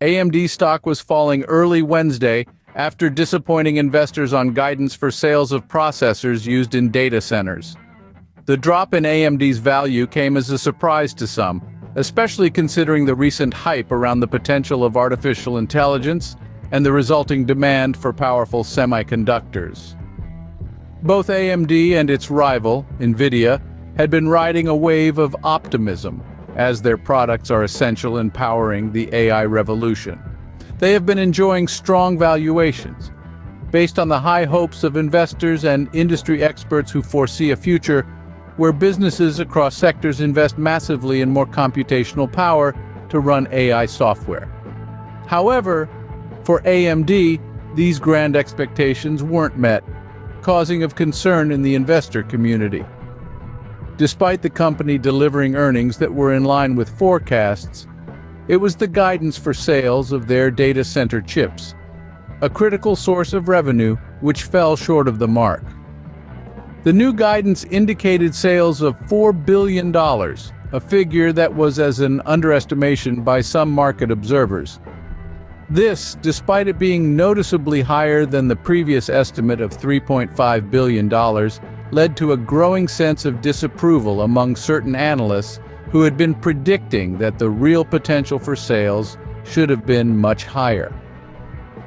AMD stock was falling early Wednesday after disappointing investors on guidance for sales of processors used in data centers. The drop in AMD's value came as a surprise to some, especially considering the recent hype around the potential of artificial intelligence and the resulting demand for powerful semiconductors. Both AMD and its rival, NVIDIA, had been riding a wave of optimism, as their products are essential in powering the AI revolution. They have been enjoying strong valuations, based on the high hopes of investors and industry experts who foresee a future where businesses across sectors invest massively in more computational power to run AI software. However, for AMD, these grand expectations weren't met, causing of concern in the investor community. Despite the company delivering earnings that were in line with forecasts, it was the guidance for sales of their data center chips, a critical source of revenue, which fell short of the mark. The new guidance indicated sales of $4 billion, a figure that was as an underestimation by some market observers. This, despite it being noticeably higher than the previous estimate of $3.5 billion, led to a growing sense of disapproval among certain analysts who had been predicting that the real potential for sales should have been much higher.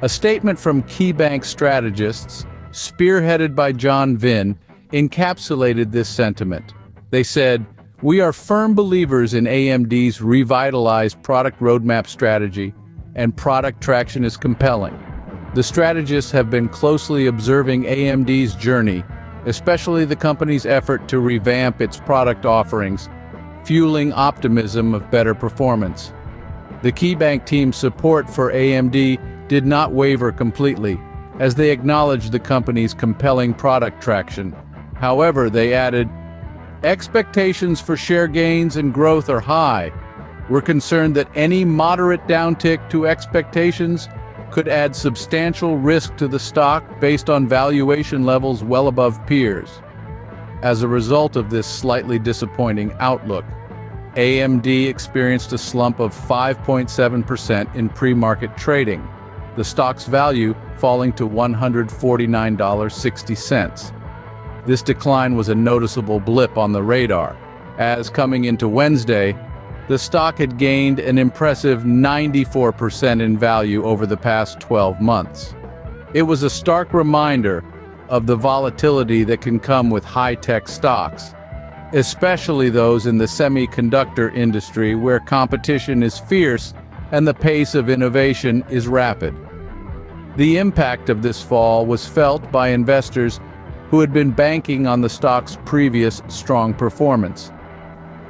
A statement from KeyBank strategists, spearheaded by John Vinn, encapsulated this sentiment. They said, "We are firm believers in AMD's revitalized product roadmap strategy, and product traction is compelling." The strategists have been closely observing AMD's journey, especially the company's effort to revamp its product offerings, fueling optimism of better performance. The KeyBank team's support for AMD did not waver completely, as they acknowledged the company's compelling product traction. However, they added, "Expectations for share gains and growth are high. We're concerned that any moderate downtick to expectations could add substantial risk to the stock based on valuation levels well above peers." As a result of this slightly disappointing outlook, AMD experienced a slump of 5.7% in pre-market trading, the stock's value falling to $149.60. This decline was a noticeable blip on the radar, as coming into Wednesday, the stock had gained an impressive 94% in value over the past 12 months. It was a stark reminder of the volatility that can come with high-tech stocks, especially those in the semiconductor industry where competition is fierce and the pace of innovation is rapid. The impact of this fall was felt by investors who had been banking on the stock's previous strong performance.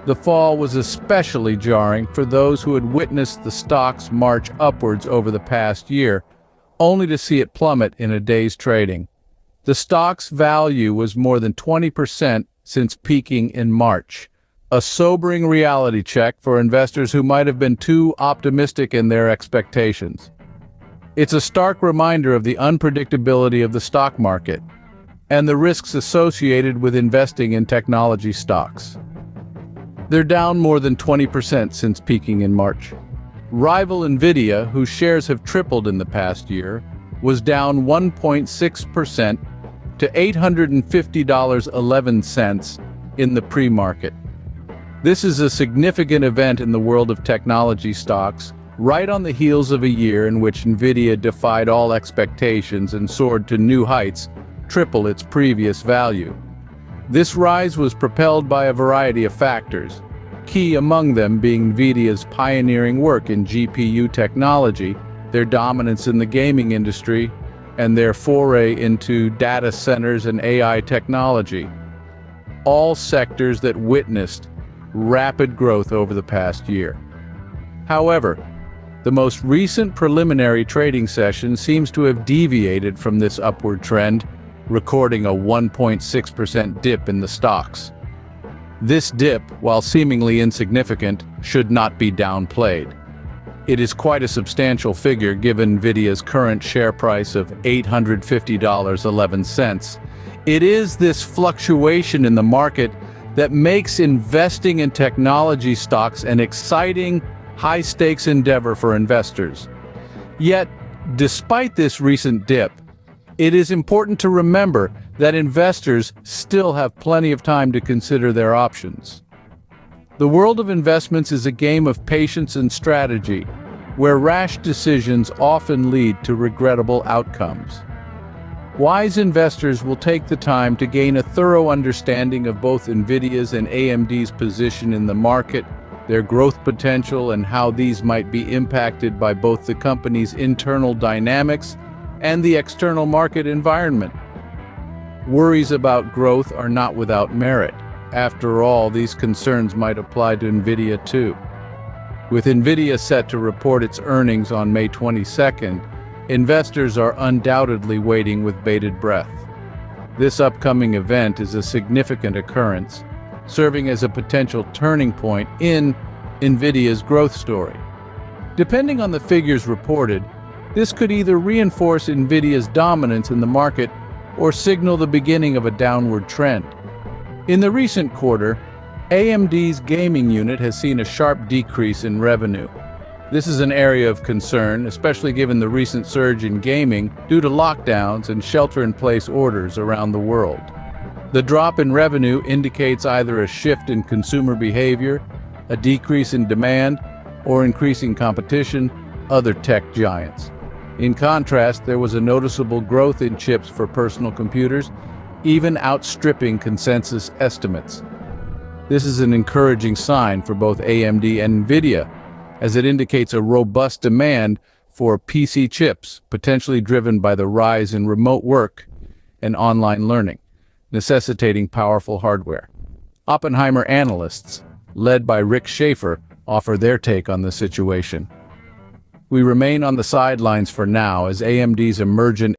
The fall was especially jarring for those who had witnessed the stock's march upwards over the past year, only to see it plummet in a day's trading. The stock's value was more than 20% since peaking in March, a sobering reality check for investors who might have been too optimistic in their expectations. It's a stark reminder of the unpredictability of the stock market and the risks associated with investing in technology stocks. They're down more than 20% since peaking in March. Rival NVIDIA, whose shares have tripled in the past year, was down 1.6% to $850.11 in the pre-market. This is a significant event in the world of technology stocks, right on the heels of a year in which NVIDIA defied all expectations and soared to new heights, triple its previous value. This rise was propelled by a variety of factors, key among them being NVIDIA's pioneering work in GPU technology, their dominance in the gaming industry, and their foray into data centers and AI technology, all sectors that witnessed rapid growth over the past year. However, the most recent preliminary trading session seems to have deviated from this upward trend, recording a 1.6% dip in the stocks. This dip, while seemingly insignificant, should not be downplayed. It is quite a substantial figure given NVIDIA's current share price of $850.11. It is this fluctuation in the market that makes investing in technology stocks an exciting, high-stakes endeavor for investors. Yet, despite this recent dip, it is important to remember that investors still have plenty of time to consider their options. The world of investments is a game of patience and strategy, where rash decisions often lead to regrettable outcomes. Wise investors will take the time to gain a thorough understanding of both NVIDIA's and AMD's position in the market, their growth potential, and how these might be impacted by both the company's internal dynamics and the external market environment. Worries about growth are not without merit. After all, these concerns might apply to NVIDIA too. With NVIDIA set to report its earnings on May 22nd, investors are undoubtedly waiting with bated breath. This upcoming event is a significant occurrence, serving as a potential turning point in NVIDIA's growth story. Depending on the figures reported, this could either reinforce NVIDIA's dominance in the market or signal the beginning of a downward trend. In the recent quarter, AMD's gaming unit has seen a sharp decrease in revenue. This is an area of concern, especially given the recent surge in gaming due to lockdowns and shelter-in-place orders around the world. The drop in revenue indicates either a shift in consumer behavior, a decrease in demand, or increasing competition, other tech giants. In contrast, there was a noticeable growth in chips for personal computers, even outstripping consensus estimates. This is an encouraging sign for both AMD and NVIDIA, as it indicates a robust demand for PC chips, potentially driven by the rise in remote work and online learning, necessitating powerful hardware. Oppenheimer analysts, led by Rick Schaefer, offer their take on the situation. We remain on the sidelines for now as AMD's emergent